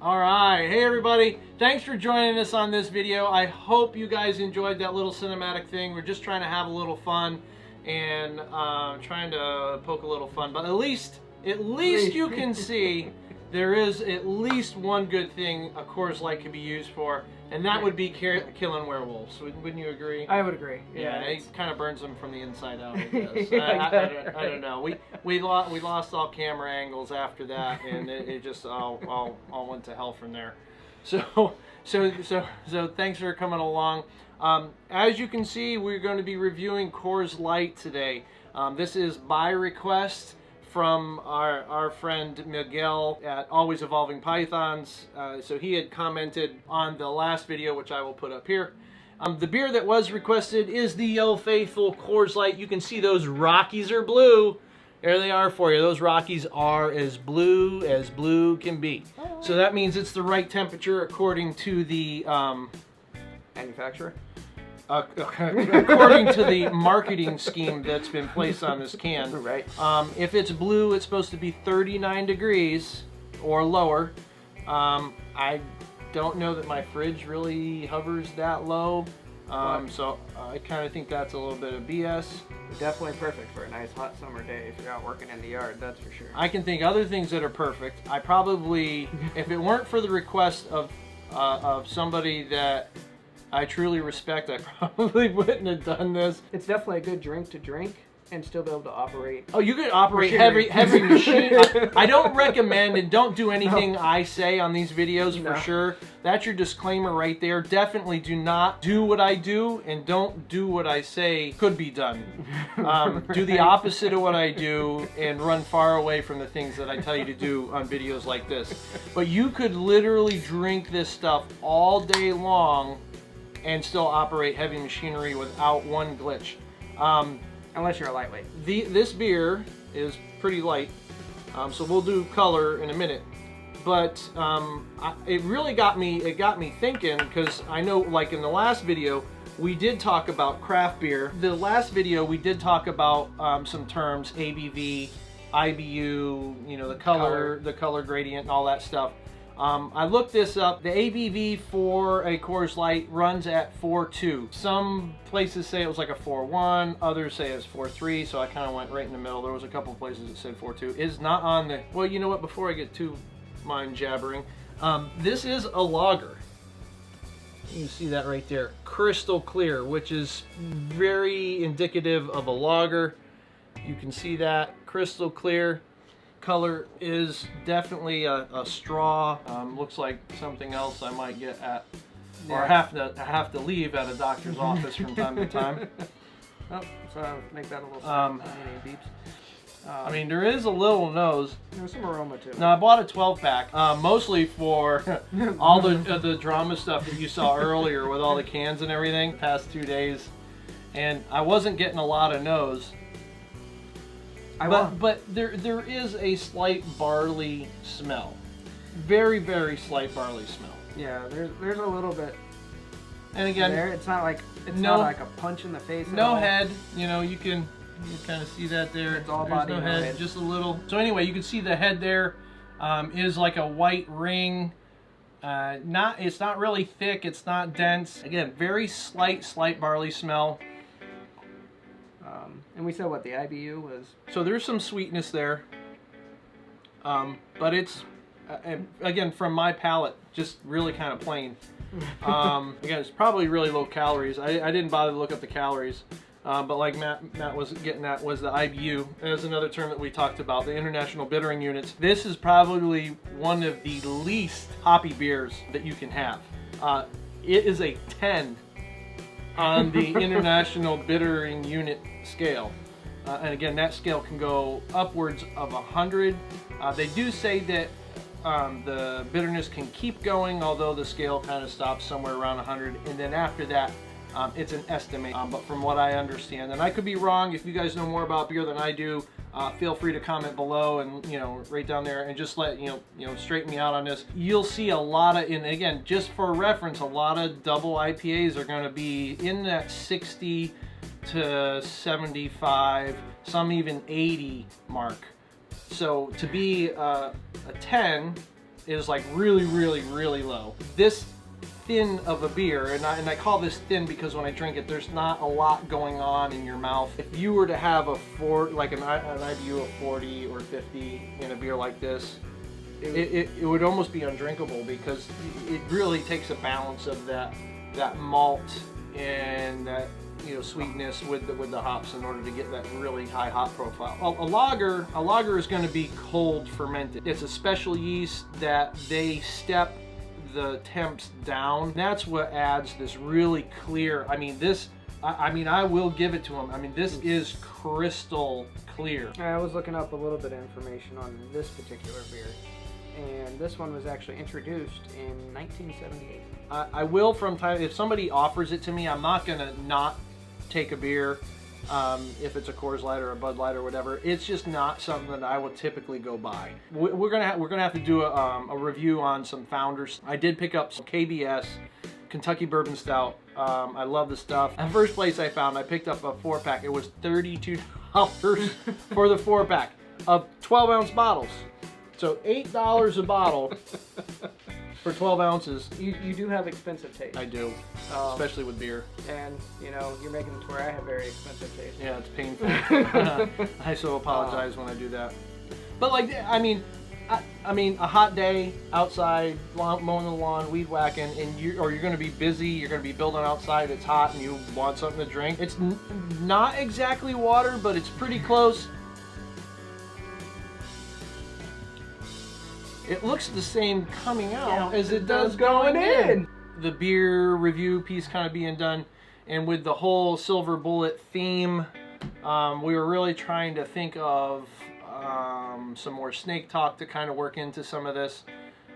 All right, hey everybody, thanks for joining us on this video. I hope you guys enjoyed that little cinematic thing. We're just trying to have a little fun and trying to poke a little fun, but at least you can see there is at least one good thing a Coors Light can be used for, and that would be killing werewolves. Wouldn't you agree? I would agree. Yeah, it kind of burns them from the inside out, I guess. I don't know. We lost all camera angles after that, and it just all went to hell from there. So thanks for coming along. As you can see, we're going to be reviewing Coors Light today. This is by request from our friend Miguel at Always Evolving Pythons. So he had commented on the last video, which I will put up here. The beer that was requested is the Old Faithful Coors Light. You can see those Rockies are blue. There they are for you. Those Rockies are as blue can be. So that means it's the right temperature according to the Manufacturer? According to the marketing scheme that's been placed on this can. Right. If it's blue, it's supposed to be 39 degrees or lower. I don't know that my fridge really hovers that low. So I kind of think that's a little bit of BS. Definitely perfect for a nice hot summer day if you're out working in the yard, that's for sure. I can think other things that are perfect. I probably, if it weren't for the request of somebody that I truly respect, I probably wouldn't have done this. It's definitely a good drink to drink and still be able to operate. Oh, you could operate heavy machine. I don't recommend and don't do anything I say on these videos for sure. That's your disclaimer right there. Definitely do not do what I do and don't do what I say could be done. Do the opposite of what I do and run far away from the things that I tell you to do on videos like this. But you could literally drink this stuff all day long and still operate heavy machinery without one glitch. Unless you're a lightweight. This beer is pretty light, so we'll do color in a minute. But it really got me thinking, because I know, like in the last video, we did talk about craft beer. The last video we did talk about some terms, ABV, IBU, you know, the color gradient and all that stuff. I looked this up. The ABV for a Coors Light runs at 4.2. Some places say it was like a 4.1, others say it's 4.3, so I kind of went right in the middle. There was a couple of places that said 4.2. It's not on the, well, you know what, before I get too mind jabbering, this is a lager. You can see that right there. Crystal clear, which is very indicative of a lager. You can see that, crystal clear. Color is definitely a straw. Looks like something else I might get at, or have to leave at a doctor's office from time to time. Oh, so make that a little beeps. I mean, there is a little nose. There's some aroma too. Now I bought a 12-pack, mostly for all the drama stuff that you saw earlier with all the cans and everything. Past 2 days, and I wasn't getting a lot of nose. But there is a slight barley smell, very slight barley smell. Yeah, there's a little bit. And again, it's not like not like a punch in the face. No head, you know, you kind of see that there. It's all There's body, no head, just a little. So anyway, you can see the head there is like a white ring. It's not really thick. It's not dense. Again, very slight barley smell. And we said what the IBU was. So there's some sweetness there, but it's again, from my palate, just really kind of plain. Again, it's probably really low calories. I didn't bother to look up the calories, but like Matt was getting at, was the IBU. There's another term that we talked about, the International Bittering Units. This is probably one of the least hoppy beers that you can have. It is a 10 on the International Bittering Unit scale. And again, that scale can go upwards of 100. They do say that the bitterness can keep going, although the scale kind of stops somewhere around 100. And then after that, it's an estimate. But from what I understand, and I could be wrong, if you guys know more about beer than I do, feel free to comment below and, you know, right down there, and just let you know straighten me out on this. You'll see a lot of, and again, just for reference, a lot of double IPAs are going to be in that 60 to 75, some even 80 mark. So to be a 10 is like really, really, really low. This thin of a beer, and I call this thin because when I drink it, there's not a lot going on in your mouth. If you were to have an IBU of 40 or 50 in a beer like this, it would almost be undrinkable because it really takes a balance of that malt and that sweetness with the hops in order to get that really high hop profile. A lager is going to be cold fermented. It's a special yeast that they step the temps down. That's what adds this really clear. I mean, I will give it to them. I mean, this is crystal clear. I was looking up a little bit of information on this particular beer, and this one was actually introduced in 1978. I will from time, if somebody offers it to me, I'm not gonna not take a beer. If it's a Coors Light or a Bud Light or whatever, it's just not something that I would typically go buy. We're gonna have to do a review on some Founders. I did pick up some KBS Kentucky Bourbon Stout. I love the stuff. At first place I found, I picked up a 4-pack. It was $32 for the 4-pack of 12-ounce bottles. So $8 a bottle for 12 ounces. You do have expensive taste. I do, especially with beer. And you're making it to where I have very expensive taste. Yeah, it's painful. I so apologize when I do that. But like, I mean, a hot day outside, mowing the lawn, weed whacking, and you're going to be busy. You're going to be building outside. It's hot, and you want something to drink. It's not exactly water, but it's pretty close. It looks the same coming out as it does going in. The beer review piece kind of being done, and with the whole silver bullet theme, we were really trying to think of some more snake talk to kind of work into some of this.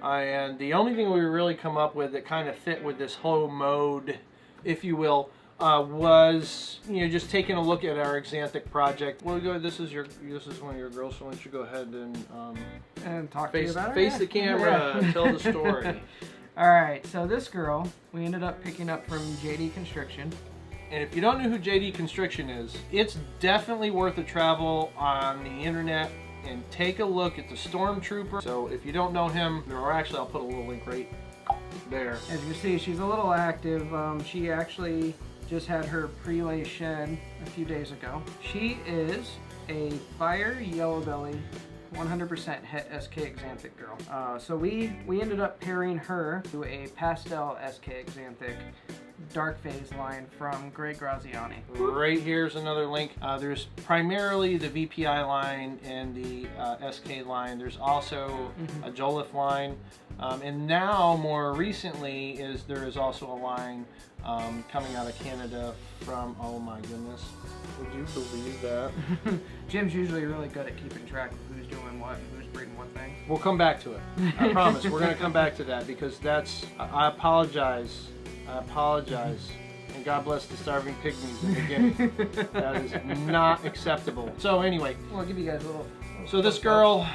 And the only thing we really come up with that kind of fit with this whole mode, if you will, was just taking a look at our Axanthic project. Well, this is one of your girls, so why don't you go ahead and talk to you about her? Face the camera, tell the story. All right, so this girl we ended up picking up from JD Constriction. And if you don't know who JD Constriction is, it's definitely worth a travel on the internet and take a look at the Stormtrooper. So if you don't know him, or actually I'll put a little link right there. As you can see, she's a little active. She actually just had her prelay shed a few days ago. She is a fire yellow belly, 100% het SK Axanthic girl. So we ended up pairing her to a pastel SK Axanthic dark phase line from Greg Graziani. Right here's another link. There's primarily the VPI line and the SK line. There's also a Joliffe line. And now, more recently, there is also a line coming out of Canada from, oh my goodness, would you believe that? Jim's usually really good at keeping track of who's doing what and who's breeding what thing. We'll come back to it. I promise. We're going to come back to that because I apologize. And God bless the starving pygmies in the beginning. That is not acceptable. So anyway. I'll give you guys a little so this girl,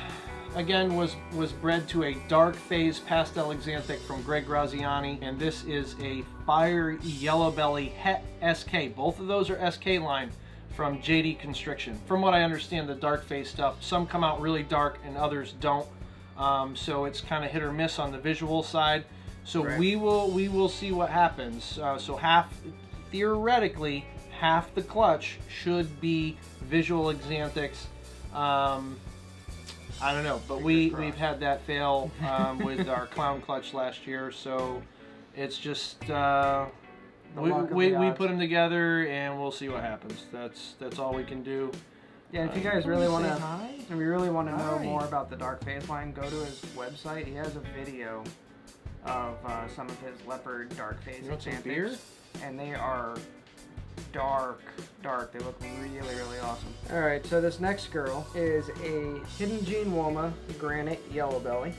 again, was bred to a dark phase pastel Axanthic from Greg Graziani, and this is a fire yellow belly het SK. Both of those are SK line from JD Constriction. From what I understand, the dark phase stuff, some come out really dark and others don't. So it's kind of hit or miss on the visual side. So right. we will see what happens. So theoretically, half the clutch should be visual Axanthics. I don't know, but we've had that fail with our clown clutch last year, so it's just we put them together and we'll see what happens. That's all we can do. Yeah, if you guys really want to, if you really want to know more about the dark phase line, go to his website. He has a video of some of his leopard dark phase Axanthics, and they are dark. They look really awesome. All right, so this next girl is a Hidden Gene Woma Granite Yellow Belly,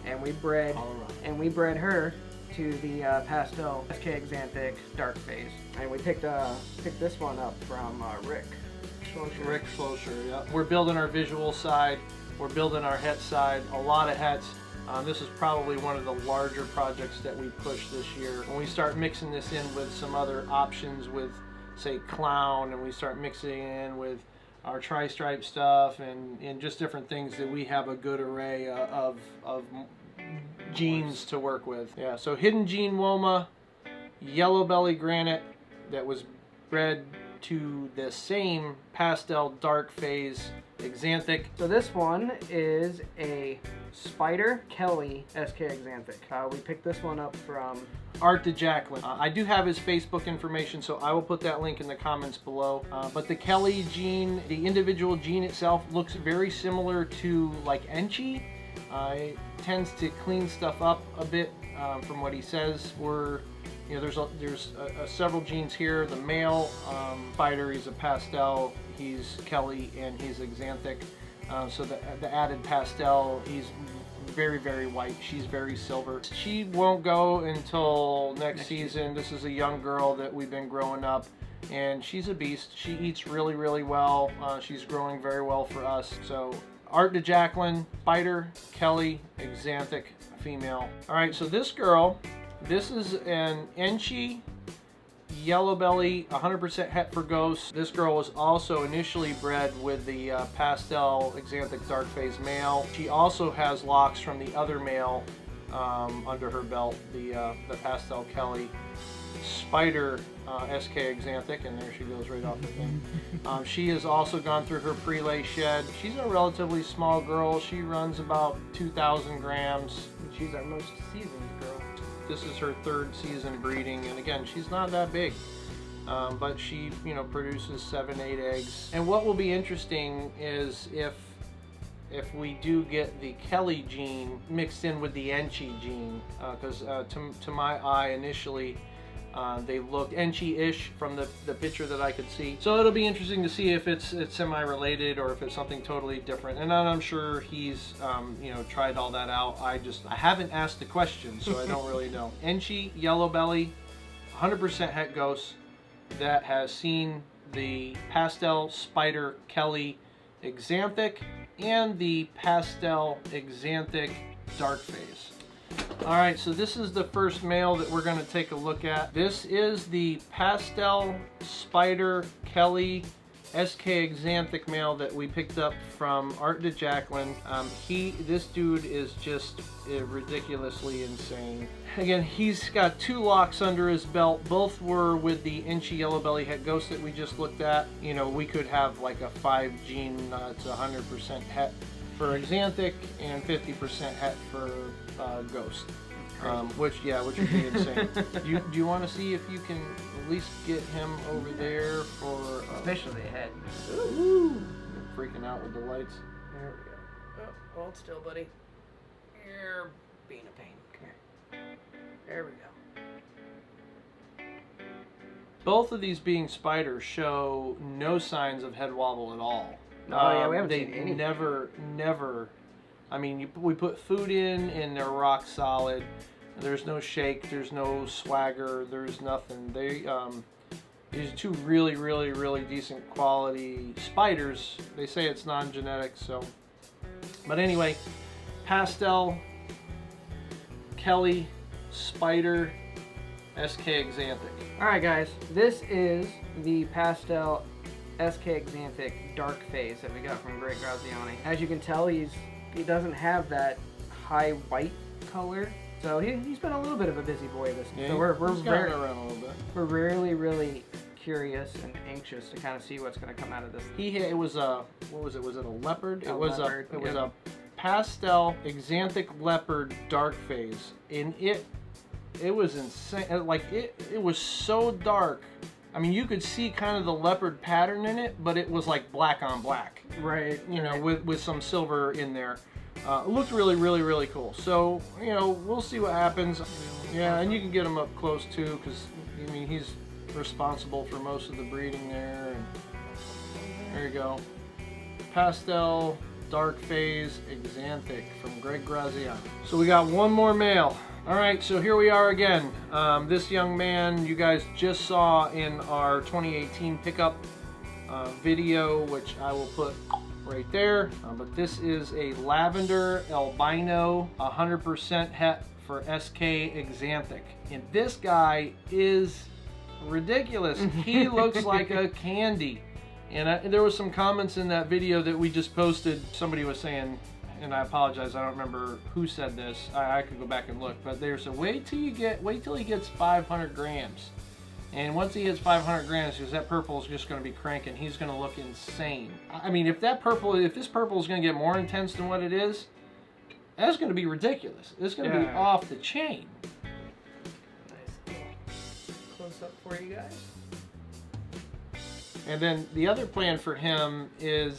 and we bred her to the pastel SK Axanthic dark phase, and we picked this one up from Rick Schlosser. Yeah. We're building our visual side. We're building our het side. A lot of hets. This is probably one of the larger projects that we push this year. When we start mixing this in with some other options with, say, clown, and we start mixing in with our tri-stripe stuff and just different things that we have a good array of genes to work with. Yeah, so hidden gene Woma, yellow belly granite that was bred to the same pastel dark phase Axanthic. So this one is a Spider Kelly SK Axanthic. We picked this one up from Art to Jacklin. I do have his Facebook information, so I will put that link in the comments below. But the Kelly gene, the individual gene itself, looks very similar to like Enchi. It tends to clean stuff up a bit from what he says. There's several genes here. The male spider, he's a pastel. He's Kelly and he's Axanthic. So the added pastel, he's very, very white. She's very silver. She won't go until next season. This is a young girl that we've been growing up, and she's a beast. She eats really, really well. She's growing very well for us. So Art to Jacklin, Spider, Kelly, Axanthic, female. All right, so this girl, this is an Enchi yellow belly, 100% het for ghost. This girl was also initially bred with the pastel Axanthic dark phase male. She also has locks from the other male under her belt, the pastel Kelly Spider SK Axanthic, and there she goes right off the thing. She has also gone through her prelay shed. She's a relatively small girl. She runs about 2,000 grams. She's our most seasoned girl. This is her 3rd season breeding, and again, she's not that big, but she, produces 7-8 eggs. And what will be interesting is if we do get the Kelly gene mixed in with the Enchi gene, because to my eye initially, they looked Enchi-ish from the picture that I could see. So it'll be interesting to see if it's semi-related or if it's something totally different. And I'm sure he's, tried all that out. I haven't asked the question, so I don't really know. Enchi, yellow belly, 100% het ghost that has seen the pastel Spider Kelly Axanthic and the pastel Axanthic dark phase. All right, so this is the first male that we're going to take a look at. This is the pastel Spider Kelly SK Axanthic male that we picked up from Art to Jacklin. This dude is just ridiculously insane. Again, he's got 2 locks under his belt. Both were with the Enchi yellow belly het ghost that we just looked at. We could have like a 5 gene, it's 100% het for Axanthic and 50% het for ghost, which would be insane. Do you want to see if you can at least get him over there for especially the head? Ooh, you're freaking out with the lights. There we go. Oh, hold still, buddy. You're being a pain. Come here. There we go. Both of these being spiders show no signs of head wobble at all. Oh yeah, we haven't seen any. Never. I mean, we put food in and they're rock solid. There's no shake, there's no swagger, there's nothing. These 2 really, really, really decent quality spiders. They say it's non-genetic, so. But anyway, pastel Kelly Spider SK Axanthic. All right, guys, this is the pastel SK Axanthic dark phase that we got from Greg Graziani. As you can tell, he doesn't have that high white color, so he's been a little bit of a busy boy this year. So we're around a little bit. We're really curious and anxious to kind of see what's going to come out of this. It was a what was it? Was it a leopard? It was a pastel Axanthic leopard dark phase, and it was insane. Like it was so dark. I mean, you could see kind of the leopard pattern in it, but it was like black on black. Right. With some silver in there. It looked really, really, really cool. So, we'll see what happens. Yeah, and you can get him up close too, because, he's responsible for most of the breeding there. And there you go. Pastel dark phase Axanthic from Greg Graziani. So we got one more male. All right, so here we are again. This young man you guys just saw in our 2018 pickup video, which I will put right there. But this is a lavender albino, 100% het for SK Axanthic. And this guy is ridiculous. He looks like a candy. And there was some comments in that video that we just posted. Somebody was saying, and I apologize, I don't remember who said this. I could go back and look, but they said, wait till he gets 500 grams. And once he hits 500 grams, because that purple is just going to be cranking, he's going to look insane. I mean, if this purple is going to get more intense than what it is, that's going to be ridiculous. It's going to be off the chain. Nice close up for you guys. And then the other plan for him is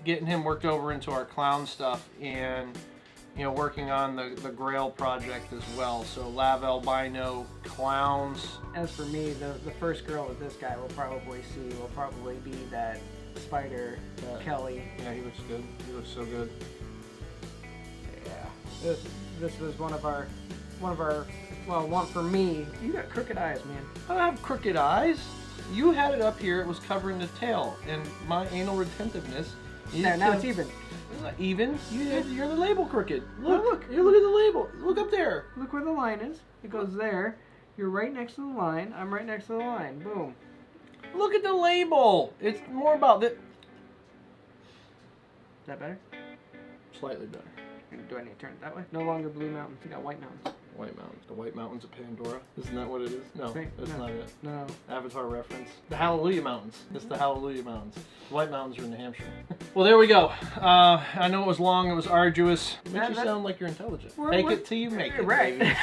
getting him worked over into our clown stuff and, you know, working on the Grail project as well. So Lav Albino, clowns. As for me, the first girl that this guy will probably see will probably be that spider, Kelly. Yeah, he looks good. He looks so good. Yeah. This was one of our, well, one for me. You got crooked eyes, man. I don't have crooked eyes. You had it up here, it was covering the tail, and my anal retentiveness. Now it's even. It's not even. You're the label crooked. Look, you look at the label. Look up there. Look where the line is. It goes there. You're right next to the line. I'm right next to the line. Boom. Look at the label. It's more about that. Is that better? Slightly better. Do I need to turn it that way? No longer Blue Mountains. You got White Mountains. White Mountains. The White Mountains of Pandora. Isn't that what it is? No, Right. that's not it. No. Avatar reference. The Hallelujah Mountains. It's the Hallelujah Mountains. The White Mountains are in New Hampshire. Well, there we go. I know it was long. It was arduous. It makes you sound like you're intelligent. Fake it till you make it. Right.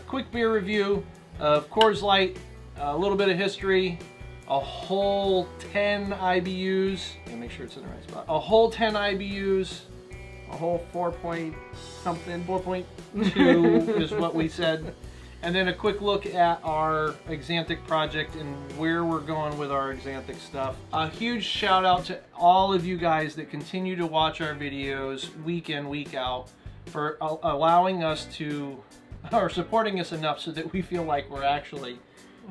Quick beer review of Coors Light. A little bit of history. A whole 10 IBUs. And make sure it's in the right spot. A whole 10 IBUs. A whole 4 point something. 4.2 is what we said. And then a quick look at our Axanthic project and where we're going with our Axanthic stuff. A huge shout out to all of you guys that continue to watch our videos week in, week out, for allowing us to, or supporting us enough so that we feel like we're actually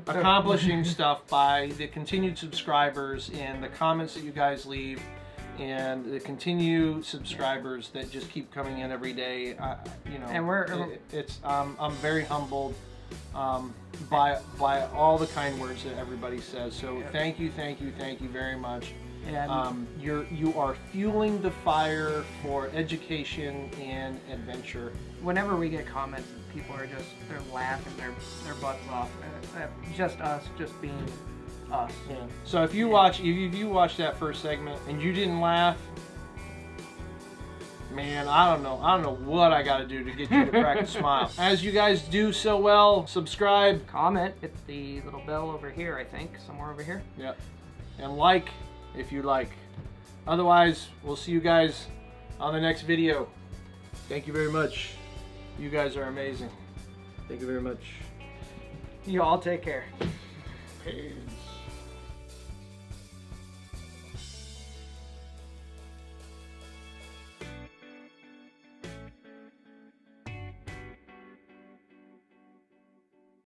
accomplishing stuff by the continued subscribers and the comments that you guys leave, and the continued subscribers that just keep coming in every day. You know, and I'm very humbled by all the kind words that everybody says. So thank you very much. And you are fueling the fire for education and adventure. Whenever we get comments, people are they're laughing their butts off. Just us, just being us. Yeah. So if you watch that first segment and you didn't laugh, man, I don't know what I got to do to get you to crack a smile. As you guys do so well, subscribe, comment, hit the little bell over here, I think, somewhere over here. Yep. And like if you like. Otherwise, we'll see you guys on the next video. Thank you very much. You guys are amazing. Thank you very much. You all take care. Peace.